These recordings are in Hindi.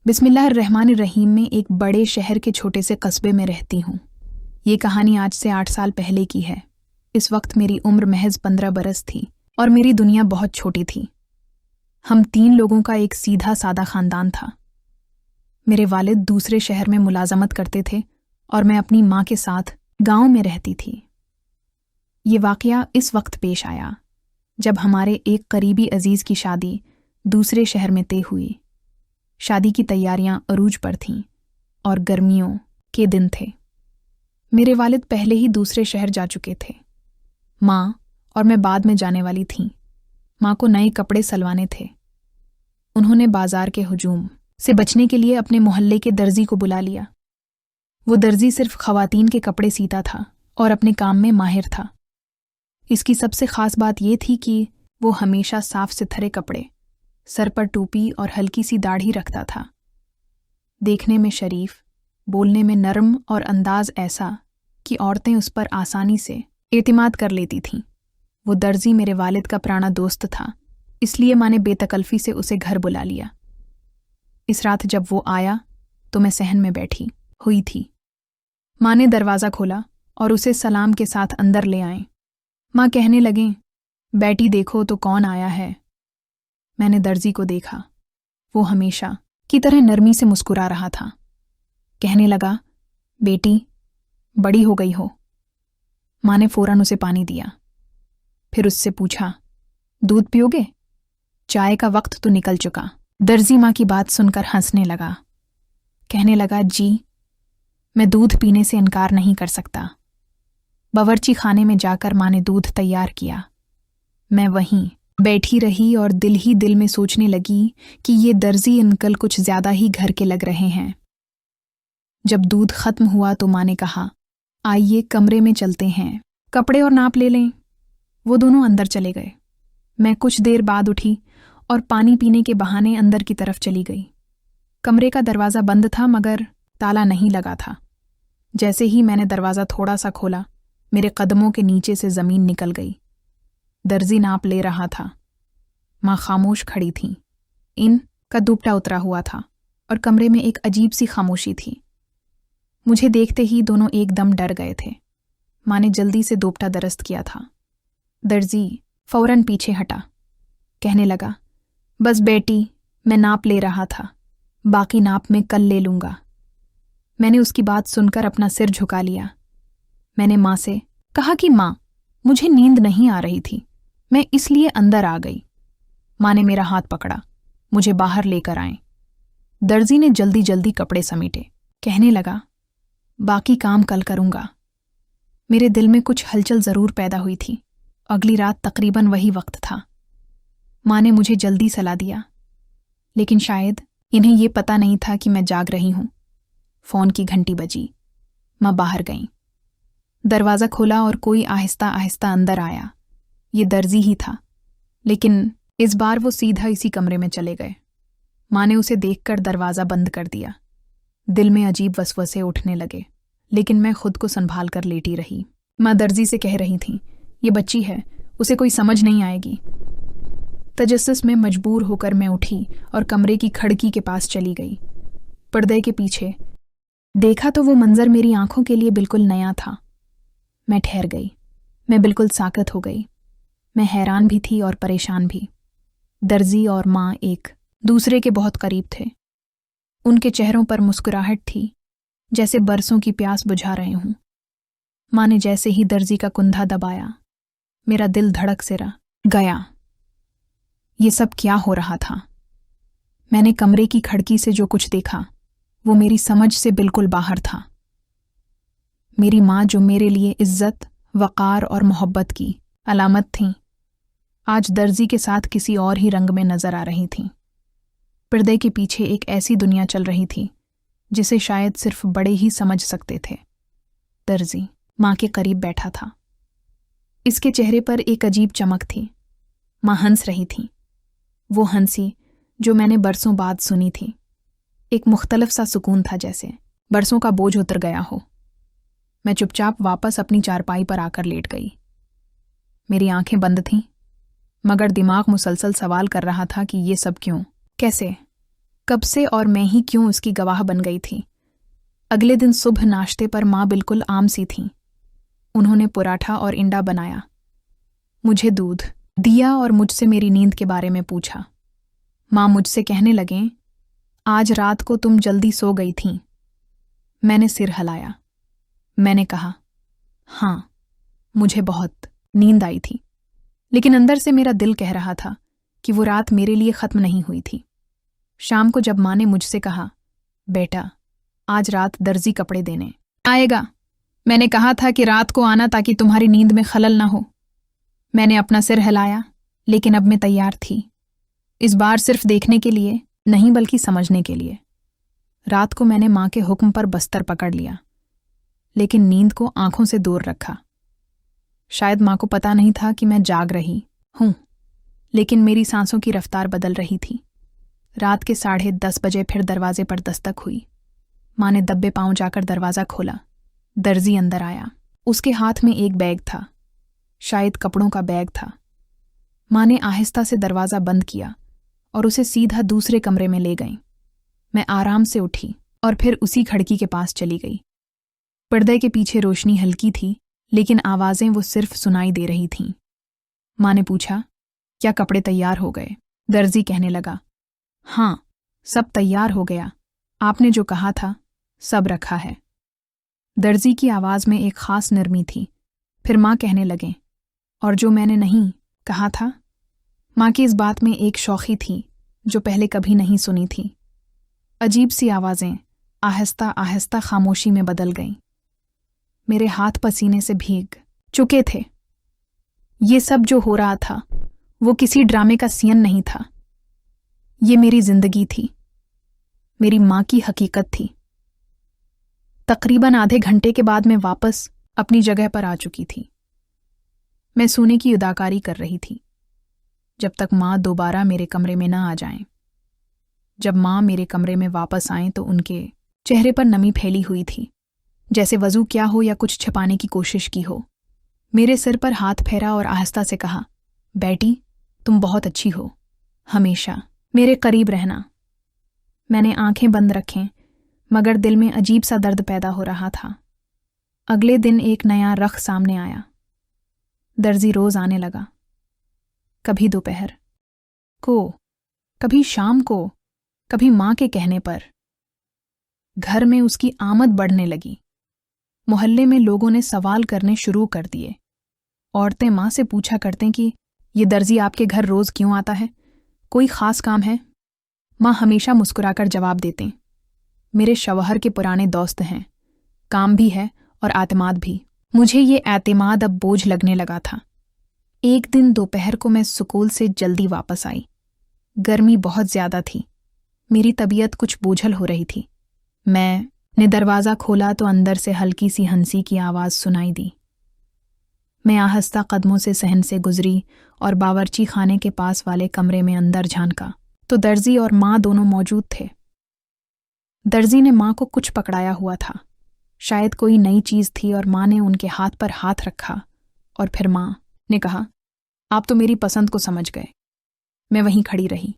बिस्मिल्लाहिर्रहमानिर्रहीम में एक बड़े शहर के छोटे से कस्बे में रहती हूँ। ये कहानी आज से 8 साल पहले की है। इस वक्त मेरी उम्र महज 15 बरस थी और मेरी दुनिया बहुत छोटी थी। हम 3 लोगों का एक सीधा सादा खानदान था। मेरे वालिद दूसरे शहर में मुलाजमत करते थे और मैं अपनी माँ के साथ गांव में रहती थी। ये वाकया इस वक्त पेश आया जब हमारे एक करीबी अजीज की शादी दूसरे शहर में तय हुई। शादी की तैयारियां अरूज पर थीं और गर्मियों के दिन थे। मेरे वालिद पहले ही दूसरे शहर जा चुके थे। माँ और मैं बाद में जाने वाली थीं। माँ को नए कपड़े सलवाने थे। उन्होंने बाजार के हुजूम से बचने के लिए अपने मोहल्ले के दर्जी को बुला लिया। वो दर्जी सिर्फ खवातीन के कपड़े सीता था और अपने काम में माहिर था। इसकी सबसे खास बात यह थी कि वो हमेशा साफ सुथरे कपड़े, सर पर टोपी और हल्की सी दाढ़ी रखता था। देखने में शरीफ, बोलने में नरम और अंदाज ऐसा कि औरतें उस पर आसानी से एतिमाद कर लेती थीं। वो दर्जी मेरे वालिद का पुराना दोस्त था, इसलिए माँ ने बेतकल्फी से उसे घर बुला लिया। इस रात जब वो आया तो मैं सहन में बैठी हुई थी। माँ ने दरवाज़ा खोला और उसे सलाम के साथ अंदर ले आए। माँ कहने लगें, बेटी देखो तो कौन आया है। मैंने दर्जी को देखा। वो हमेशा की तरह नरमी से मुस्कुरा रहा था। कहने लगा, बेटी बड़ी हो गई हो। माँ ने फौरन उसे पानी दिया। फिर उससे पूछा, दूध पियोगे? चाय का वक्त तो निकल चुका। दर्जी माँ की बात सुनकर हंसने लगा। कहने लगा, जी मैं दूध पीने से इनकार नहीं कर सकता। बावर्ची खाने में जाकर माँ ने दूध तैयार किया। मैं वहीं बैठी रही और दिल ही दिल में सोचने लगी कि ये दर्जी अंकल कुछ ज्यादा ही घर के लग रहे हैं। जब दूध खत्म हुआ तो माँ ने कहा, आइए कमरे में चलते हैं, कपड़े और नाप ले लें। वो दोनों अंदर चले गए। मैं कुछ देर बाद उठी और पानी पीने के बहाने अंदर की तरफ चली गई। कमरे का दरवाज़ा बंद था मगर ताला नहीं लगा था। जैसे ही मैंने दरवाज़ा थोड़ा सा खोला, मेरे कदमों के नीचे से ज़मीन निकल गई। दर्जी नाप ले रहा था। माँ खामोश खड़ी थीं। इन का दुपट्टा उतरा हुआ था और कमरे में एक अजीब सी खामोशी थी। मुझे देखते ही दोनों एकदम डर गए थे। माँ ने जल्दी से दुपट्टा दरस्त किया था। दर्जी फौरन पीछे हटा। कहने लगा, बस बेटी मैं नाप ले रहा था, बाकी नाप मैं कल ले लूँगा। मैंने उसकी बात सुनकर अपना सिर झुका लिया। मैंने माँ से कहा कि माँ मुझे नींद नहीं आ रही थी, मैं इसलिए अंदर आ गई। माँ ने मेरा हाथ पकड़ा, मुझे बाहर लेकर आए। दर्जी ने जल्दी जल्दी कपड़े समेटे। कहने लगा, बाकी काम कल करूँगा। मेरे दिल में कुछ हलचल ज़रूर पैदा हुई थी। अगली रात तकरीबन वही वक्त था। माँ ने मुझे जल्दी सला दिया, लेकिन शायद इन्हें ये पता नहीं था कि मैं जाग रही हूँ। फ़ोन की घंटी बजी। माँ बाहर गईं। दरवाज़ा खोला और कोई आहिस्ता आहिस्ता अंदर आया। ये दर्जी ही था, लेकिन इस बार वो सीधा इसी कमरे में चले गए। माँ ने उसे देखकर दरवाज़ा बंद कर दिया। दिल में अजीब वसवसे उठने लगे, लेकिन मैं खुद को संभाल कर लेटी रही। माँ दर्जी से कह रही थी, ये बच्ची है, उसे कोई समझ नहीं आएगी। तजस्सुस में मजबूर होकर मैं उठी और कमरे की खिड़की के पास चली गई। पर्दे के पीछे देखा तो वो मंजर मेरी आंखों के लिए बिल्कुल नया था। मैं ठहर गई। मैं बिल्कुल साकत हो गई। मैं हैरान भी थी और परेशान भी। दर्जी और माँ एक दूसरे के बहुत करीब थे। उनके चेहरों पर मुस्कुराहट थी, जैसे बरसों की प्यास बुझा रहे हों। माँ ने जैसे ही दर्जी का कुंधा दबाया, मेरा दिल धड़क से रह गया। ये सब क्या हो रहा था? मैंने कमरे की खिड़की से जो कुछ देखा वो मेरी समझ से बिल्कुल बाहर था। मेरी माँ जो मेरे लिए इज्जत, वक़ार और मोहब्बत की अलामत थीं, आज दर्जी के साथ किसी और ही रंग में नजर आ रही थीं। पर्दे के पीछे एक ऐसी दुनिया चल रही थी जिसे शायद सिर्फ बड़े ही समझ सकते थे। दर्जी माँ के करीब बैठा था। इसके चेहरे पर एक अजीब चमक थी। माँ हंस रही थी। वो हंसी जो मैंने बरसों बाद सुनी थी। एक मुख्तलिफ सा सुकून था, जैसे बरसों का बोझ उतर गया हो। मैं चुपचाप वापस अपनी चारपाई पर आकर लेट गई। मेरी आंखें बंद थीं, मगर दिमाग मुसलसल सवाल कर रहा था कि ये सब क्यों, कैसे। कब से और मैं ही क्यों उसकी गवाह बन गई थी। अगले दिन सुबह नाश्ते पर माँ बिल्कुल आम सी थीं। उन्होंने पराठा और इंडा बनाया, मुझे दूध दिया और मुझसे मेरी नींद के बारे में पूछा। माँ मुझसे कहने लगें, आज रात को तुम जल्दी सो गई थीं। मैंने सिर हिलाया। मैंने कहा, हाँ, मुझे बहुत नींद आई थी, लेकिन अंदर से मेरा दिल कह रहा था कि वो रात मेरे लिए खत्म नहीं हुई थी। शाम को जब माँ ने मुझसे कहा, बेटा आज रात दर्जी कपड़े देने आएगा, मैंने कहा था कि रात को आना ताकि तुम्हारी नींद में खलल ना हो। मैंने अपना सिर हिलाया, लेकिन अब मैं तैयार थी, इस बार सिर्फ देखने के लिए नहीं बल्कि समझने के लिए। रात को मैंने माँ के हुक्म पर बस्तर पकड़ लिया, लेकिन नींद को आंखों से दूर रखा। शायद माँ को पता नहीं था कि मैं जाग रही हूं, लेकिन मेरी सांसों की रफ्तार बदल रही थी। रात के 10:30 बजे फिर दरवाजे पर दस्तक हुई। माँ ने दब्बे पांव जाकर दरवाज़ा खोला। दर्जी अंदर आया। उसके हाथ में एक बैग था, शायद कपड़ों का बैग था। माँ ने आहिस्ता से दरवाज़ा बंद किया और उसे सीधा दूसरे कमरे में ले गई। मैं आराम से उठी और फिर उसी खिड़की के पास चली गई। पर्दे के पीछे रोशनी हल्की थी, लेकिन आवाज़ें वो सिर्फ सुनाई दे रही थीं। माँ ने पूछा, क्या कपड़े तैयार हो गए? दर्जी कहने लगा, हाँ, सब तैयार हो गया, आपने जो कहा था सब रखा है। दर्जी की आवाज़ में एक खास नरमी थी। फिर माँ कहने लगे, और जो मैंने नहीं कहा था? माँ की इस बात में एक शौखी थी जो पहले कभी नहीं सुनी थी। अजीब सी आवाज़ें आहिस्ता आहिस्ता खामोशी में बदल गईं। मेरे हाथ पसीने से भीग चुके थे। ये सब जो हो रहा था वो किसी ड्रामे का सीन नहीं था। ये मेरी जिंदगी थी, मेरी माँ की हकीकत थी। तकरीबन आधे घंटे के बाद मैं वापस अपनी जगह पर आ चुकी थी। मैं सोने की अदाकारी कर रही थी, जब तक माँ दोबारा मेरे कमरे में न आ जाएं। जब माँ मेरे कमरे में वापस आएं तो उनके चेहरे पर नमी फैली हुई थी, जैसे वजू क्या हो या कुछ छिपाने की कोशिश की हो। मेरे सिर पर हाथ फेरा और आहिस्ता से कहा, बेटी तुम बहुत अच्छी हो, हमेशा मेरे करीब रहना। मैंने आंखें बंद रखें, मगर दिल में अजीब सा दर्द पैदा हो रहा था। अगले दिन एक नया रख सामने आया। दर्जी रोज आने लगा, कभी दोपहर को, कभी शाम को, कभी माँ के कहने पर। घर में उसकी आमद बढ़ने लगी। मोहल्ले में लोगों ने सवाल करने शुरू कर दिए। औरतें माँ से पूछा करते कि ये दर्जी आपके घर रोज क्यों आता है, कोई खास काम है? माँ हमेशा मुस्कुराकर जवाब देते, मेरे शौहर के पुराने दोस्त हैं, काम भी है और आतिमाद भी। मुझे ये एतमाद अब बोझ लगने लगा था। एक दिन दोपहर को मैं स्कूल से जल्दी वापस आई। गर्मी बहुत ज्यादा थी, मेरी तबीयत कुछ बोझल हो रही थी। मैंने दरवाज़ा खोला तो अंदर से हल्की सी हंसी की आवाज़ सुनाई दी। मैं आहिस्ता कदमों से सहन से गुजरी और बावर्ची खाने के पास वाले कमरे में अंदर झांका तो दर्जी और माँ दोनों मौजूद थे। दर्जी ने माँ को कुछ पकड़ाया हुआ था, शायद कोई नई चीज़ थी, और माँ ने उनके हाथ पर हाथ रखा और फिर माँ ने कहा, आप तो मेरी पसंद को समझ गए। मैं वहीं खड़ी रही,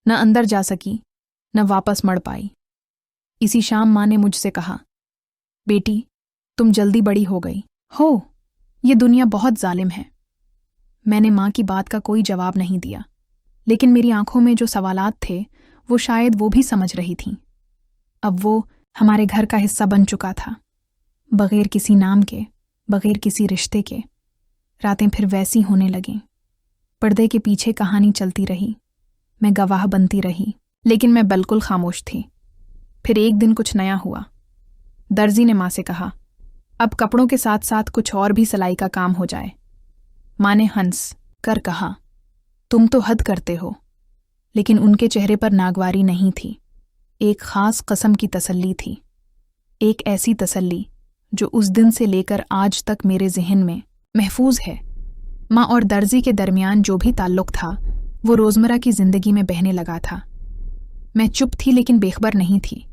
न अंदर जा सकी न वापस मड़ पाई। इसी शाम माँ ने मुझसे कहा, बेटी तुम जल्दी बड़ी हो गई हो, ये दुनिया बहुत जालिम है। मैंने माँ की बात का कोई जवाब नहीं दिया, लेकिन मेरी आंखों में जो सवालात थे वो शायद वो भी समझ रही थीं। अब वो हमारे घर का हिस्सा बन चुका था, बगैर किसी नाम के, बगैर किसी रिश्ते के। रातें फिर वैसी होने लगीं। पर्दे के पीछे कहानी चलती रही, मैं गवाह बनती रही, लेकिन मैं बिल्कुल खामोश थी। फिर एक दिन कुछ नया हुआ। दर्जी ने माँ से कहा, अब कपड़ों के साथ साथ कुछ और भी सिलाई का काम हो जाए। माँ ने हंस कर कहा, तुम तो हद करते हो। लेकिन उनके चेहरे पर नागवारी नहीं थी, एक खास कसम की तसल्ली थी, एक ऐसी तसल्ली जो उस दिन से लेकर आज तक मेरे ज़हन में महफूज है। माँ और दर्जी के दरमियान जो भी ताल्लुक था वो रोज़मर्रा की ज़िंदगी में बहने लगा था। मैं चुप थी लेकिन बेखबर नहीं थी।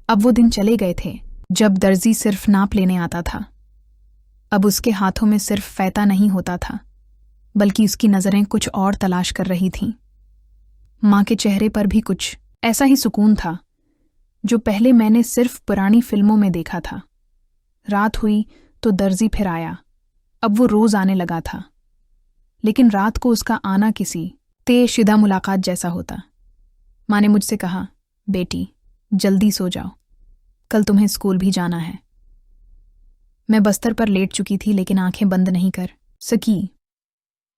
अब वो दिन चले गए थे जब दर्जी सिर्फ नाप लेने आता था। अब उसके हाथों में सिर्फ फैता नहीं होता था, बल्कि उसकी नज़रें कुछ और तलाश कर रही थीं। माँ के चेहरे पर भी कुछ ऐसा ही सुकून था जो पहले मैंने सिर्फ पुरानी फिल्मों में देखा था। रात हुई तो दर्जी फिर आया। अब वो रोज आने लगा था, लेकिन रात को उसका आना किसी तेशुदा मुलाकात जैसा होता। माँ ने मुझसे कहा, बेटी जल्दी सो जाओ, कल तुम्हें स्कूल भी जाना है। मैं बस्तर पर लेट चुकी थी, लेकिन आंखें बंद नहीं कर सकी।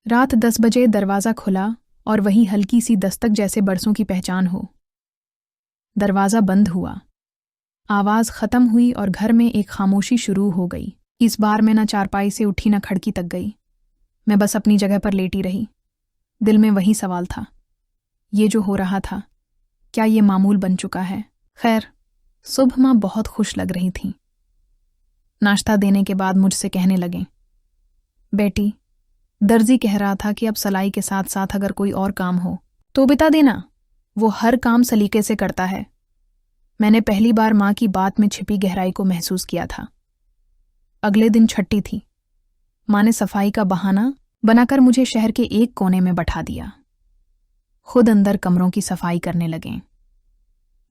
रात 10 बजे दरवाज़ा खुला और वही हल्की सी दस्तक जैसे बरसों की पहचान हो। दरवाज़ा बंद हुआ, आवाज़ ख़त्म हुई और घर में एक खामोशी शुरू हो गई। इस बार मैं न चारपाई से उठी न खिड़की तक गई। मैं बस अपनी जगह पर लेटी रही। दिल में वही सवाल था, ये जो हो रहा था क्या ये मामूल बन चुका है? खैर, सुबह माँ बहुत खुश लग रही थीं। नाश्ता देने के बाद मुझसे कहने लगे, बेटी दर्जी कह रहा था कि अब सलाई के साथ साथ अगर कोई और काम हो तो बता देना, वो हर काम सलीके से करता है। मैंने पहली बार माँ की बात में छिपी गहराई को महसूस किया था। अगले दिन छुट्टी थी। माँ ने सफाई का बहाना बनाकर मुझे शहर के एक कोने में बैठा दिया। खुद अंदर कमरों की सफाई करने लगे।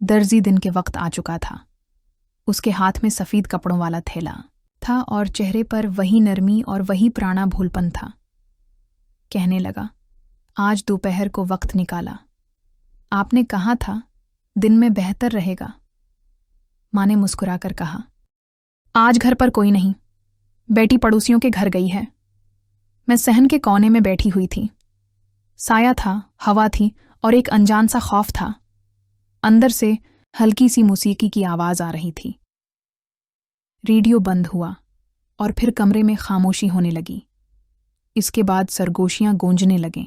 दर्जी दिन के वक्त आ चुका था। उसके हाथ में सफ़ेद कपड़ों वाला थैला था और चेहरे पर वही नरमी और वही पुराना भूलपन था। कहने लगा, आज दोपहर को वक्त निकाला, आपने कहा था दिन में बेहतर रहेगा। माँ ने मुस्कुराकर कहा, आज घर पर कोई नहीं, बेटी पड़ोसियों के घर गई है। मैं सहन के कोने में बैठी हुई थी। साया था, हवा थी और एक अनजान सा खौफ था। अंदर से हल्की सी मौसीकी की आवाज़ आ रही थी। रेडियो बंद हुआ और फिर कमरे में खामोशी होने लगी। इसके बाद सरगोशियां गूंजने लगें।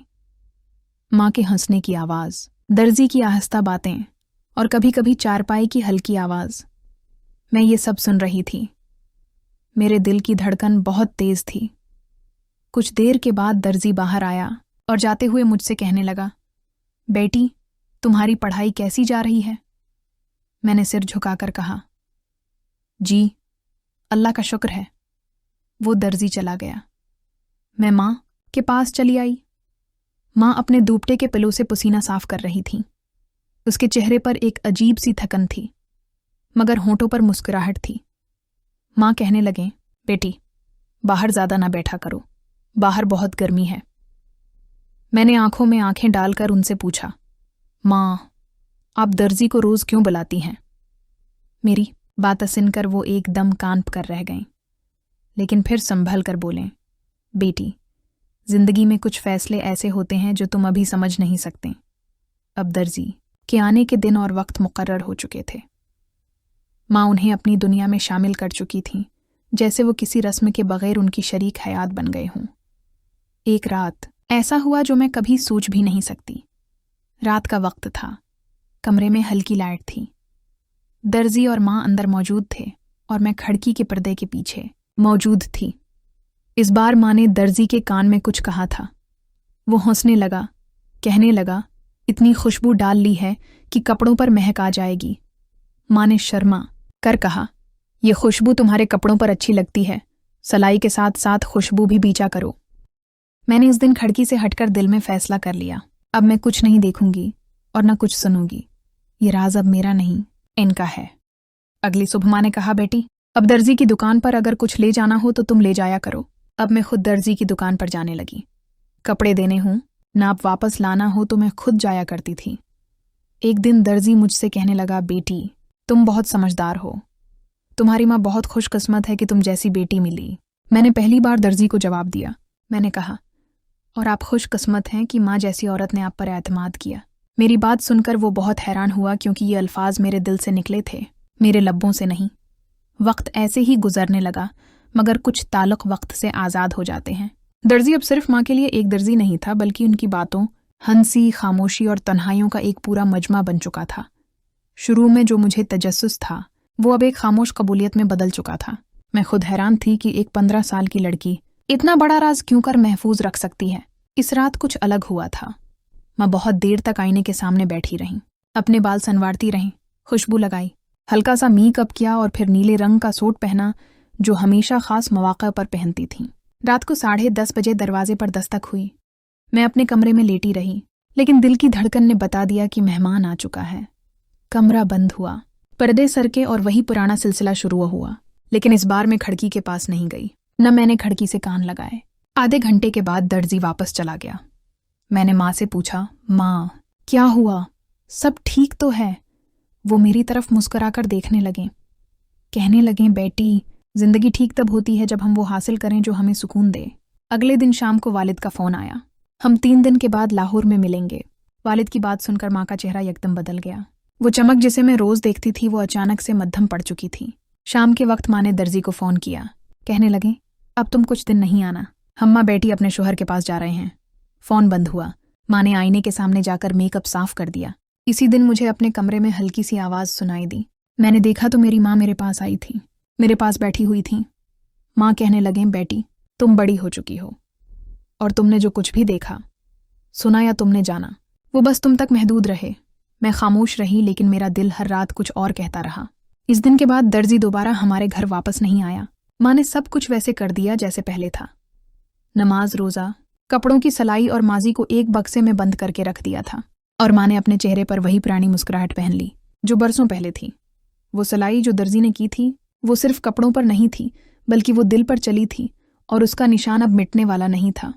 माँ के हंसने की आवाज़, दर्जी की आहिस्ता बातें और कभी कभी चारपाई की हल्की आवाज़। मैं ये सब सुन रही थी। मेरे दिल की धड़कन बहुत तेज थी। कुछ देर के बाद दर्जी बाहर आया और जाते हुए मुझसे कहने लगा, बेटी तुम्हारी पढ़ाई कैसी जा रही है? मैंने सिर झुकाकर कहा, जी अल्लाह का शुक्र है। वो दर्जी चला गया। मैं माँ के पास चली आई। माँ अपने दूपटे के पिलो से पसीना साफ कर रही थी। उसके चेहरे पर एक अजीब सी थकन थी, मगर होंठों पर मुस्कुराहट थी। माँ कहने लगे, बेटी बाहर ज़्यादा ना बैठा करो, बाहर बहुत गर्मी है। मैंने आंखों में आंखें डालकर उनसे पूछा, माँ आप दर्जी को रोज़ क्यों बुलाती हैं? मेरी बात सुनकर वो एकदम कांप कर रह गईं, लेकिन फिर संभल कर बोलें, बेटी जिंदगी में कुछ फैसले ऐसे होते हैं जो तुम अभी समझ नहीं सकते। अब दर्जी के आने के दिन और वक्त मुकर्रर हो चुके थे। माँ उन्हें अपनी दुनिया में शामिल कर चुकी थीं, जैसे वो किसी रस्म के बगैर उनकी शरीक हयात बन गए हों। एक रात ऐसा हुआ जो मैं कभी सोच भी नहीं सकती। रात का वक्त था। कमरे में हल्की लाइट थी। दर्जी और माँ अंदर मौजूद थे और मैं खिड़की के पर्दे के पीछे मौजूद थी। इस बार माँ ने दर्जी के कान में कुछ कहा था। वो हंसने लगा, कहने लगा, इतनी खुशबू डाल ली है कि कपड़ों पर महक आ जाएगी। माँ ने शर्मा कर कहा, ये खुशबू तुम्हारे कपड़ों पर अच्छी लगती है, सलाई के साथ साथ खुशबू भी बीचा करो। मैंने इस दिन खिड़की से हटकर दिल में फैसला कर लिया, अब मैं कुछ नहीं देखूंगी और न कुछ सुनूंगी। ये राज अब मेरा नहीं, इनका है। अगली सुबह माँ ने कहा, बेटी अब दर्जी की दुकान पर अगर कुछ ले जाना हो तो तुम ले जाया करो। अब मैं खुद दर्जी की दुकान पर जाने लगी। कपड़े देने हों, नाप वापस लाना हो तो मैं खुद जाया करती थी। एक दिन दर्जी मुझसे कहने लगा, बेटी तुम बहुत समझदार हो, तुम्हारी माँ बहुत खुशकिस्मत है कि तुम जैसी बेटी मिली। मैंने पहली बार दर्जी को जवाब दिया। मैंने कहा, और आप खुशकिस्मत हैं कि माँ जैसी औरत ने आप पर एतमाद किया। मेरी बात सुनकर वो बहुत हैरान हुआ, क्योंकि ये अल्फाज मेरे दिल से निकले थे, मेरे लब्बों से नहीं। वक्त ऐसे ही गुजरने लगा, मगर कुछ ताल्लुक वक्त से आज़ाद हो जाते हैं। दर्जी अब सिर्फ माँ के लिए एक दर्जी नहीं था, बल्कि उनकी बातों, हंसी, खामोशी और तन्हाइयों का एक पूरा मजमा बन चुका था। शुरू में जो मुझे तजस्सुस था, वो अब एक खामोश कबूलियत में बदल चुका था। मैं खुद हैरान थी कि एक 15 साल की लड़की इतना बड़ा राज क्यों कर महफूज रख सकती है। इस रात कुछ अलग हुआ था। मैं बहुत देर तक आईने के सामने बैठी रही, अपने बाल संवारती रही, खुशबू लगाई, हल्का सा मेकअप किया और फिर नीले रंग का सूट पहना जो हमेशा खास मौक़े पर पहनती थी। रात को 10:30 बजे दरवाजे पर दस्तक हुई। मैं अपने कमरे में लेटी रही, लेकिन दिल की धड़कन ने बता दिया कि मेहमान आ चुका है। कमरा बंद हुआ, पर्दे सरके और वही पुराना सिलसिला शुरू हुआ। लेकिन इस बार मैं खिड़की के पास नहीं गई, न मैंने खिड़की से कान लगाए। आधे घंटे के बाद दर्जी वापस चला गया। मैंने माँ से पूछा, माँ क्या हुआ, सब ठीक तो है? वो मेरी तरफ मुस्कुराकर देखने लगे, कहने लगे, बेटी जिंदगी ठीक तब होती है जब हम वो हासिल करें जो हमें सुकून दे। अगले दिन शाम को वालिद का फोन आया, हम 3 दिन के बाद लाहौर में मिलेंगे। वालिद की बात सुनकर माँ का चेहरा एकदम बदल गया। वो चमक जिसे मैं रोज देखती थी वो अचानक से मद्धम पड़ चुकी थी। शाम के वक्त माँ ने दर्जी को फोन किया, कहने लगे, अब तुम कुछ दिन नहीं आना, हम्मा बेटी अपने शोहर के पास जा रहे हैं। फोन बंद हुआ। माँ ने आईने के सामने जाकर मेकअप साफ कर दिया। इसी दिन मुझे अपने कमरे में हल्की सी आवाज सुनाई दी। मैंने देखा तो मेरी माँ मेरे पास आई थी, मेरे पास बैठी हुई थी। माँ कहने लगे, बेटी तुम बड़ी हो चुकी हो और तुमने जो कुछ भी देखा, सुना या तुमने जाना, वो बस तुम तक महदूद रहे। मैं खामोश रही, लेकिन मेरा दिल हर रात कुछ और कहता रहा। इस दिन के बाद दर्जी दोबारा हमारे घर वापस नहीं आया। माँ ने सब कुछ वैसे कर दिया जैसे पहले था। नमाज, रोज़ा, कपड़ों की सलाई और माजी को एक बक्से में बंद करके रख दिया था। और माँ ने अपने चेहरे पर वही पुरानी मुस्कुराहट पहन ली जो बरसों पहले थी। वो सलाई जो दर्जी ने की थी वो सिर्फ कपड़ों पर नहीं थी, बल्कि वो दिल पर चली थी और उसका निशान अब मिटने वाला नहीं था।